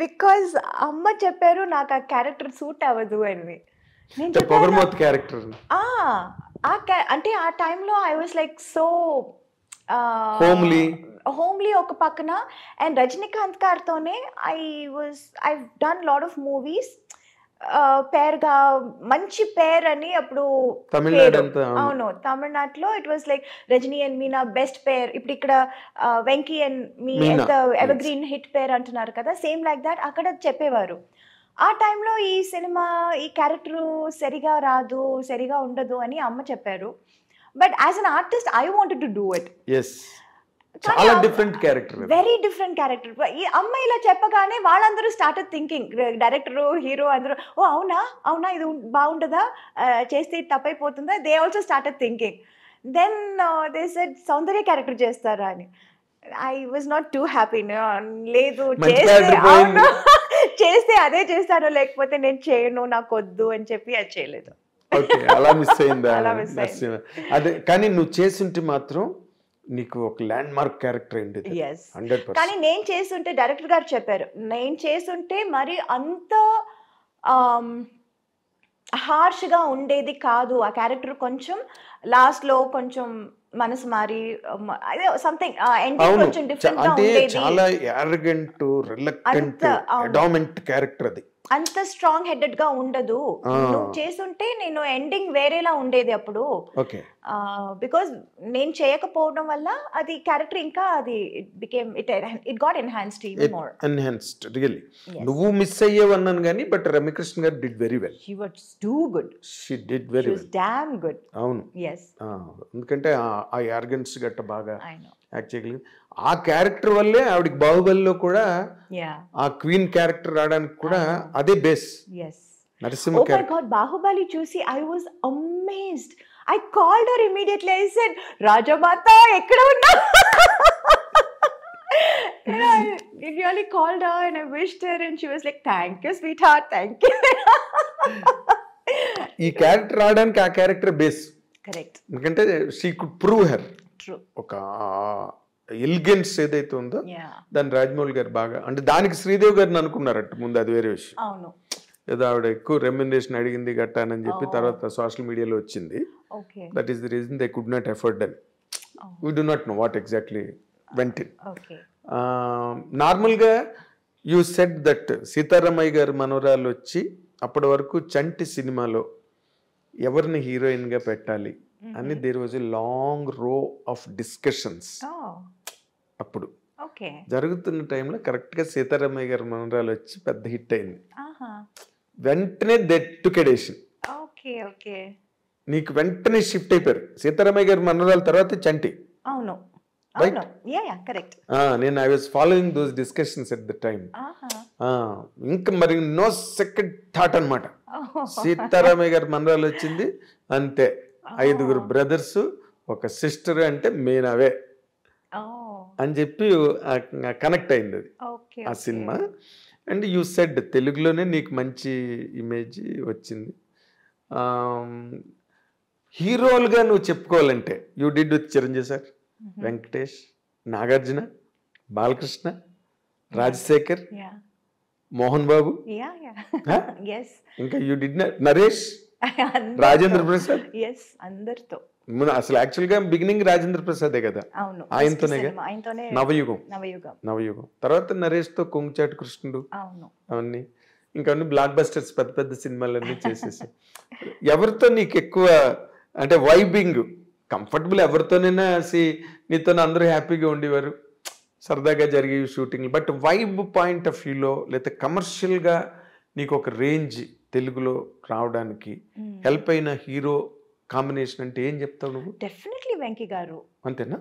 Because అమ్మ చెప్పారు నాకు ఆ క్యారెక్టర్ సూట్ అవ్వదు అని. నేను చెప్పాను పొగరమోత్ క్యారెక్టర్ అంటే ఆ టైంలో I was like so homely ఒక పక్కన. అండ్ రజనీకాంత్ గారితోనే I done lot of movies పేరుగా మంచి పేర్ అని అప్పుడు అవును తమిళనాడులో it was like Rajini and Meena best pair. ఇప్పుడు ఇక్కడ వెంకీ అండ్ మీ ఎంత ఎవర్ గ్రీన్ హిట్ పేర్ అంటున్నారు కదా, సేమ్ లైక్ దాట్ అక్కడ చెప్పేవారు. ఆ టైంలో ఈ సినిమా ఈ క్యారెక్టర్ సరిగా రాదు సరిగా ఉండదు అని అమ్మ చెప్పారు. But as an artist I wanted to do it. చాలా different character, very different character. ఈ అమ్మ ఇలా చెప్పగానే వాళ్ళందరూ స్టార్టెడ్ థింకింగ్, డైరెక్టర్ హీరో అందరూ ఓ అవునా అవునా ఇది బాగుంటుందా చేస్తే తప్పైపోతుందా, they also started thinking. Then they said Soundarya character చేస్తారా అని. I was not too happy. లేదు చేస్తే అదే చేస్తాను లేకపోతే నేను చేయను నాకు వద్దు అని చెప్పి అది చేయలేదు. అలా మిస్ అయిందా? అదే కానీ నువ్వు చేస్తుంటే మాత్రం నీకు ఒక ల్యాండ్ మార్క్ క్యారెక్టర్ అయింది. కానీ నేను చేస్తుంటే డైరెక్టర్ గారు చెప్పారు నేను చేస్తుంటే మరి అంత హార్ష్గా ఉండేది కాదు ఆ క్యారెక్టర్. కొంచెం లాస్ట్ లో కొంచెం మనసు మారి అదే సంథింగ్ ఎండింగ్ కొంచెం డిఫరెంట్ గా ఉండేది. చాలా యారగెంట్ రిలక్టెంట్ అడామెంట్ క్యారెక్టర్ అది. అంత స్ట్రాంగ్ హెడెడ్ గా ఉండదు. నువ్వు చేస్తుంటే నేను ఎండింగ్ వేరేలా ఉండేది అప్పుడు. బికాజ్ నేను చేయకపోవడం వల్ల అది క్యారెక్టర్ ఇంకా అది it got enhanced even more. Enhanced really. నువ్వు మిస్ అయ్యేవన్నాను కానీ బట్ రమ్యకృష్ణ గారు did very well. She was too good. She did very well. Damn good. అవును. ఎందుకంటే ఆ యార్గెన్స్ గట్ట బాగా యాక్ట్ చేయగలిగింది. ఆ క్యారెక్టర్ వల్లే ఆవిడకి బాహుబలిలో కూడా ఆ క్వీన్ క్యారెక్టర్ రావడానికి కూడా అదే బేస్. నరసింహ క్యారెక్టర్. బాహుబలి చూసి I was amazed. I called her immediately. I said, Rajamata, ekkada unna? I really called her and I wished her and she was like, thank you, sweetheart, thank you. ఈ character రావడానికి ఆ character base. Correct. ఎందుకంటే she could prove her. True. ఒక elegance ఏదైతే ఉందో దాన్ని రాజమౌళి గారు బాగా, అంటే దానికి శ్రీదేవి గారిని అనుకున్నారట ముందు, అది వేరే విషయం. అవును. ఏదో ఆవిడ ఎక్కువ రెమ్యునరేషన్ అడిగింది గట్టానని చెప్పి తర్వాత సోషల్ మీడియాలో వచ్చింది. That is the reason they could not afforded అని. We do not know what exactly went in. నార్మల్గా you said that Seetharamaiah garu మనవరాలు వచ్చి అప్పటి వరకు చంటి సినిమాలో ఎవరిని హీరోయిన్గా పెట్టాలి అని దేర్ వాజ్ ఎ లాంగ్ రో ఆఫ్ డిస్కషన్స్. అప్పుడు జరుగుతున్న టైంలో కరెక్ట్గా సీతారామయ్య గారు మనవరాలు వచ్చి పెద్ద హిట్ అయింది. వెంటనే దెట్టుకెడేషన్ నీకు వెంటనే షిఫ్ట్ అయిపోయారు. సీతారామయ్య గారి మనవరాల తర్వాత చంటి. అవును. నేను I was following those discussions at the time. ఇంకా మరి నో సెకండ్ థాట్ అనమాట. సీతారామయ్య గారి మనవరాలు వచ్చింది అంతే. 5 బ్రదర్స్ ఒక సిస్టర్ అంటే మేనవే అని చెప్పి కనెక్ట్ అయింది అది ఆ సినిమా. అండ్ యూ సెడ్ తెలుగులోనే నీకు మంచి ఇమేజ్ వచ్చింది. హీరోలుగా నువ్వు చెప్పుకోవాలంటే you did with Chiranjeevi sir, Venkatesh, Nagarjuna, Balakrishna, Rajasekhar, Mohan Babu, ఇంకా యూ డిడ్ నరేష్, రాజేంద్ర ప్రసాద్. అందరితో అసలు యాక్చువల్ గా బిగినింగ్ రాజేంద్ర ప్రసాదే కదా, ఆయనతోనే నవయుగం. తర్వాత నరేష్ తో కొంగుచాటు కృష్ణుడు అవన్నీ ఇంకా బ్లాక్ బస్టర్స్ పెద్ద పెద్ద సినిమాలన్నీ చేసేసి. ఎవరితో నీకు ఎక్కువ అంటే వైబింగ్ కంఫర్టబుల్? ఎవరితోనైనా నీతో అందరూ హ్యాపీగా ఉండేవారు, సరదాగా జరిగే shooting. But vibe point of వ్యూలో లేదా కమర్షియల్గా నీకు ఒక రేంజ్ తెలుగులో రావడానికి హెల్ప్ అయిన హీరో కాంబినేషన్ అంటే ఏం చెప్తావు నువ్వు? డెఫినెట్లీ వెంకీ గారు. అంతేనా?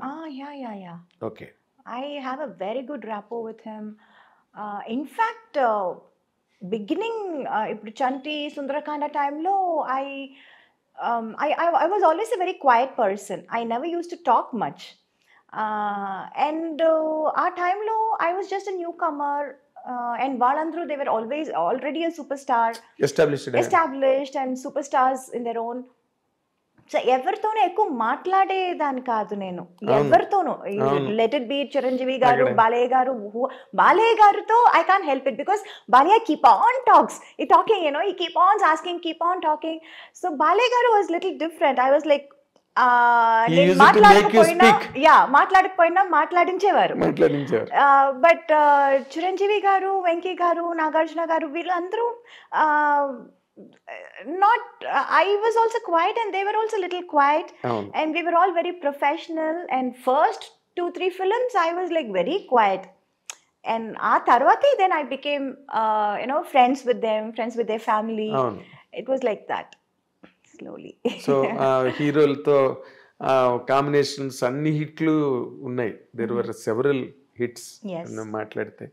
Yeah. Okay. I have a very good rapport with him. In fact, beginning ఇప్పుడు చంటి సుందరకాండ టైంలో I was always a very quiet person. I never used to talk much. And ఆ టైంలో I was just a newcomer. And వాళ్ళందరూ they were already a superstar, established and superstars in their own. So ఎవరితోనూ ఎక్కువ మాట్లాడేదాన్ని కాదు నేను, ఎవరితోనూ. Let it be Chiranjeevi గారు, బాలయ్య గారు. బాలయ్య గారితో I can't help it because Balayya keep on talks ఈ టాకింగ్, యు నో, ఈ keep on asking, keep on talking. So Balayya గారు was little different. I was like మాట్లాడకపోయినా మాట్లాడించేవారు. బట్ చిరంజీవి గారు, వెంకీ గారు, నాగార్జున గారు, వీళ్ళందరూ not I was also quiet and they were also little quiet, and we were all very professional. And first 2-3 films I was like very quiet, and tarvati then I became you know, friends with them, friends with their family. It was like that slowly. So హీరోలతో combinations అన్ని హిట్లు ఉన్నాయి. there were several hits మాట్లాడితే.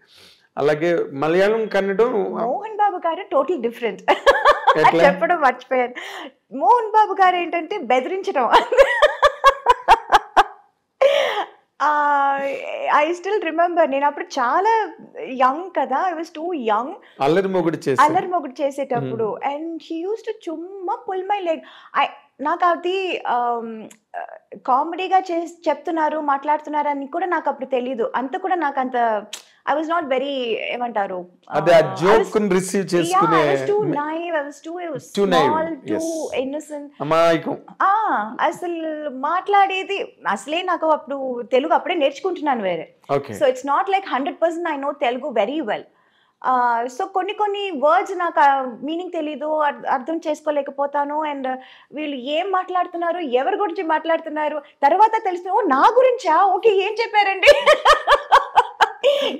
అలాగే మలయాళం, కన్నడం, మోహన్ బాబు గారు total different. చెప్పడం మర్చిపోయాను. మోహన్ బాబు గారు ఏంటంటే బెదిరించడం. ఐ స్టిల్ రిమెంబర్, నేను అప్పుడు చాలా యంగ్ కదా, ఐ వాస్ టూ యంగ్. అల్లరి మొగుడు చేసేటప్పుడు అండ్ హీ యూస్ టు చుమ్మా పుల్ మై లెగ్. నాకు అది కామెడీగా చెప్తున్నారు, మాట్లాడుతున్నారు అని కూడా నాకు అప్పుడు తెలీదు. అంత కూడా నాకు అంత I was not very, ఏమంటారు, అదే ఆ జోక్ ని రిసీవ్ చేసుకునే. I was too naive, I was too small, too innocent. అమాయకం. అసలు మాట్లాడేది అసలే నాకు అప్పుడు తెలుగు అప్పుడే నేర్చుకుంటున్నాను వేరే. So it's not like 100% I know Telugu very well. So కొన్ని వర్డ్స్ నాకు మీనింగ్ తెలీదు, అర్థం చేసుకోలేకపోతాను. అండ్ వీళ్ళు ఏం మాట్లాడుతున్నారు, ఎవరి గురించి మాట్లాడుతున్నారు తర్వాత తెలుస్తుంది, ఓ నా గురించా, ఓకే ఏం చెప్పారండి.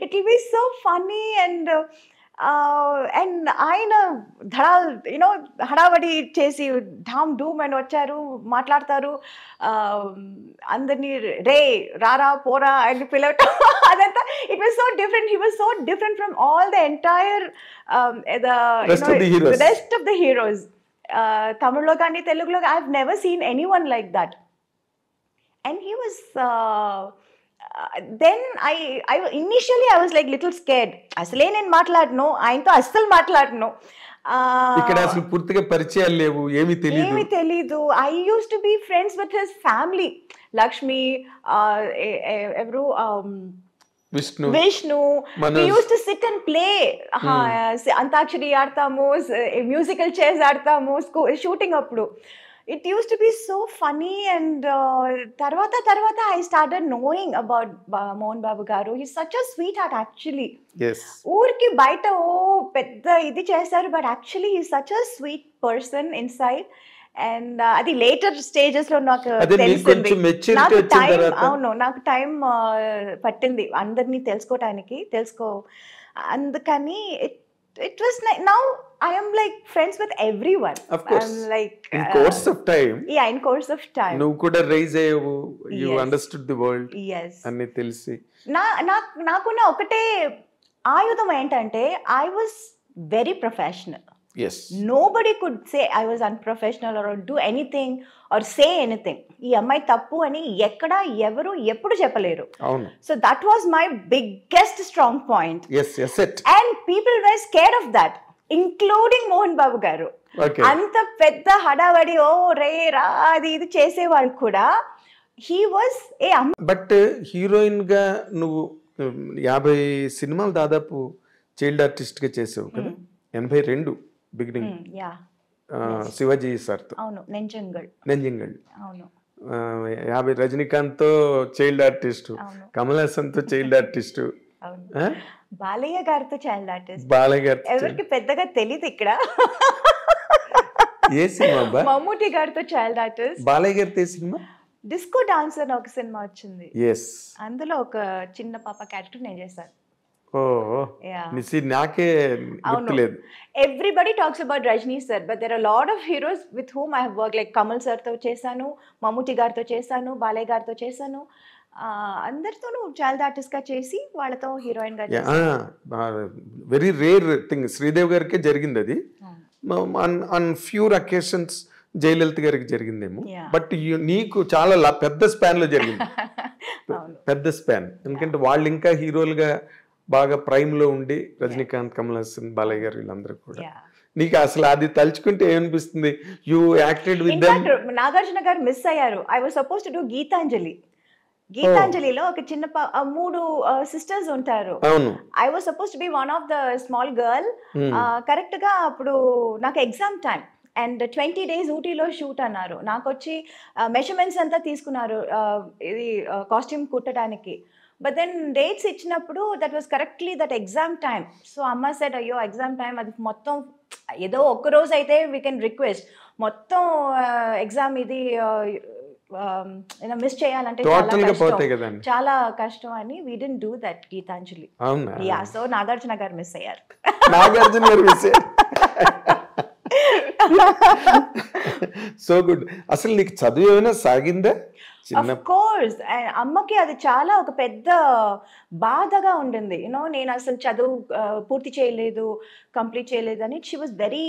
It will be so funny and ఆయన ధడాల్, యూనో, హడావడి చేసి ఢామ్ డూమ్ అని వచ్చారు, మాట్లాడతారు, అందరినీ రే రారా పోరా అని పిలవటం, అదంతా. It was so different. He was so different from all the entire rest of the heroes. తమిళ్లో కానీ తెలుగులో I have never seen anyone like that. And he was then I initially I was like little scared. అసలే నేను మాట్లాడను, ఆయనతో అస్సలు మాట్లాడను. ఇక్కడ అసలు పూర్తిగా పరిచయాలు లేవు, ఏమీ తెలీదు. I used to be friends with his family, Lakshmi, ఎవరు, Vishnu. We used to sit and play. Antakshari ఆడతాము, మ్యూజికల్ చైర్స్ ఆడతాము షూటింగ్ అప్పుడు. It used to be so funny. And tarvata I started knowing about Mohan Babu garu. He's such a sweetheart actually. Yes. Urki baita pedda idi chesaru, but actually he's such a sweet person inside. And adi later stages lo naku telisindi. Naku time pattindi andarni telusko andukani it was like, now I am like friends with everyone. Of course. I'm like in course of time. Yeah, in course of time. Nu kuda raise ayevu, you understood the world. Yes. Anni telisi. Nakuna okate ayudam entante, I was very professional. Yes. Nobody could say I was unprofessional or do anything or say anything. ఈ అమ్మాయి తప్పు అని ఎక్కడ ఎవరు ఎప్పుడు చెప్పలేరు. So that was my biggest strong point. Yes, it. And people were scared of that, including Mohan Babu garu. అంత పెద్ద హడావడి ఓ రే రా అది ఇది చేసేవాళ్ళు కూడా he was బట్ హీరోయిన్ గా నువ్వు 50 సినిమాలు దాదాపు చైల్డ్ ఆర్టిస్ట్ గా చేసావు కదా. 82 బిగినింగ్. శివాజీ సార్తో. అవును, నెంజంగల్. అవును. 50 రజనీకాంత్ తో చైల్డ్ ఆర్టిస్ట్, కమల్ హాసన్ తో చైల్డ్ ఆర్టిస్ట్, బాలయ్య గారితో చైల్డ్ ఆర్టిస్ట్. బాలయ్య గారు ఎవరికి పెద్దగా తెలియదు ఇక్కడ. ఏ సినిమా? మమ్ముటి గారితో చైల్డ్ ఆర్టిస్ట్. బాలయ్య గారితో సినిమా డిస్కో డాన్సర్ అని ఒక సినిమా వచ్చింది. అందులో ఒక చిన్న పాప క్యారెక్టర్ నేను చేశాను. Everybody talks about Rajni sir, but there are a lot of heroes with whom I have worked, like Kamal sir to chesanu, Mammootty gartho chesanu, Balay gartho chesanu. అందరితోనూ చైల్డ్ ఆర్టిస్ట్ గా చేసి వాళ్ళతో heroine గా చేశాను. Very rare thing. Sridevi గారికి జరిగింది అది. On pure occasions Jayalalithaa గారికి జరిగిందేమో, బట్ నీకు చాలా పెద్ద స్పాన్ లో జరిగింది. పెద్ద స్పాన్, ఎందుకంటే వాళ్ళు ఇంకా హీరోలుగా బాగా ప్రైమ్ లో ఉండి రజనీకాంత్, కమల్ హాసన్, బాలయ్య గారు వీళ్ళందరూ కూడా నీకు అసలు అది తలుచుకుంటే ఏమనిపిస్తుంది? You acted with them. Nagarjuna గారు మిస్ అయ్యారు. I was suppose to do Geetanjali. గీతాంజలిలో ఒక చిన్న 3 సిస్టర్స్ ఉంటారు. I was suppose to be one of the small girl. Correct గా అప్పుడు నాకు ఎగ్జామ్ టైం అండ్ 20 days ఊటీలో షూట్ అన్నారు. నాకు వచ్చి మెజర్మెంట్స్ అంతా తీసుకున్నారు ఇది కాస్ట్యూమ్ కుట్టడానికి. బట్ దెన్ డేట్స్ ఇచ్చినప్పుడు that was correctly that exam time. So అమ్మ సెడ్ అయ్యో ఎగ్జామ్ టైం, అది మొత్తం ఏదో ఒక్కరోజు అయితే వీ కెన్ రిక్వెస్ట్, మొత్తం ఎగ్జామ్ ఇది మిస్ చేయాలంటే చాలా కష్టం అని we didn't do that Geetanjali. Yeah, so Nagarjuna గారు మిస్ అయ్యారు. నాగార్జున గారు మిస్ అయ్యారు. So good. అసలు నీకు చదువు ఏమైనా సాగిందా? Of course. అమ్మకి అది చాలా ఒక పెద్ద బాధగా ఉండింది. యూనో నేను అసలు చదువు పూర్తి చేయలేదు, కంప్లీట్ చేయలేదు అని. She was very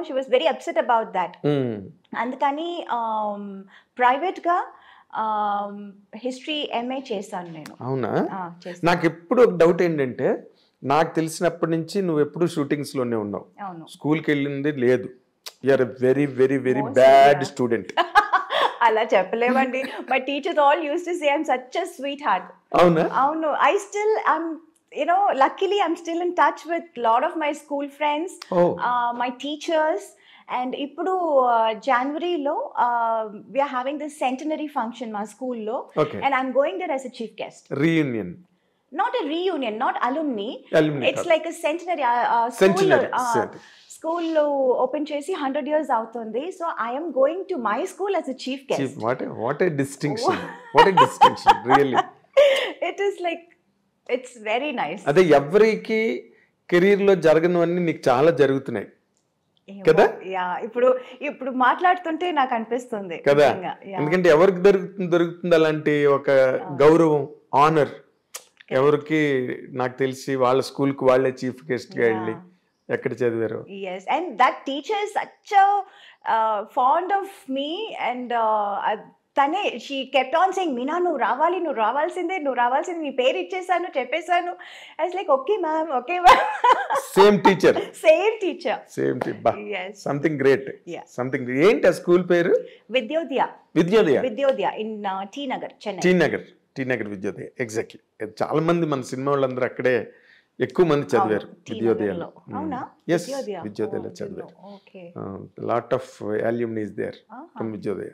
she was very upset about that. అందుకని ప్రైవేట్ గా హిస్టరీ ఎంఏ చేశాను నేను. అవునా? నాకు ఎప్పుడు ఒక డౌట్ ఏంటంటే, నాకు తెలిసినప్పటి నుంచి నువ్వు ఎప్పుడు షూటింగ్స్ లోనే ఉన్నావు, స్కూల్కి వెళ్ళింది లేదు. You are a very very very bad student. అలా చెప్పలేమండి. My teachers all used to say I am such a sweetheart. అవునా? అవును. I still luckily I'm still in touch with a lot of my school friends, my teachers, and ippudu January lo we are having this centenary function ma school lo, and I'm going there as a chief guest. Reunion? Not a reunion, not alumni. It's like a centenary school lo open chesi 100 years avutundi. So I am going to my school as a chief guest. What a distinction. What a distinction, really. It is like, it's very nice. అదే ఎవరికి career లో జరగనివన్నీ నీకు చాలా జరుగుతున్నాయి కదా? ఇప్పుడు మాట్లాడుతుంటే నాకు అనిపిస్తుంది కదా. ఎందుకంటే ఎవరికి దొరుకుతుంది అలాంటి ఒక గౌరవం, ఆనర్? ఎవరికి? నాకు తెలిసి వాళ్ళ స్కూల్ కి వాళ్ళే చీఫ్ గెస్ట్ గా వెళ్ళి ఎక్కడ చదివారు. yes, and that teacher is such a fond of me, and తనే she kept on saying, Meena నువ్వు రావాలి, నువ్వు రావాల్సిందే, నీ పేరు ఇచ్చేసాను, చెప్పేశాను. I was like okay ma'am, okay ma'am. Same teacher. Something great. ఏంటి ఆ స్కూల్ పేరు? Vidyodaya in T Nagar, Chennai. T Nagar Vidyodaya. Exactly. చాలా మంది మన సినిమా వాళ్ళందరూ అక్కడే ఎక్కువ మంది చదివారు, విద్యోదయలో. విద్యోదయలో చదివారు. Lot of alumni is there from Vidyodaya.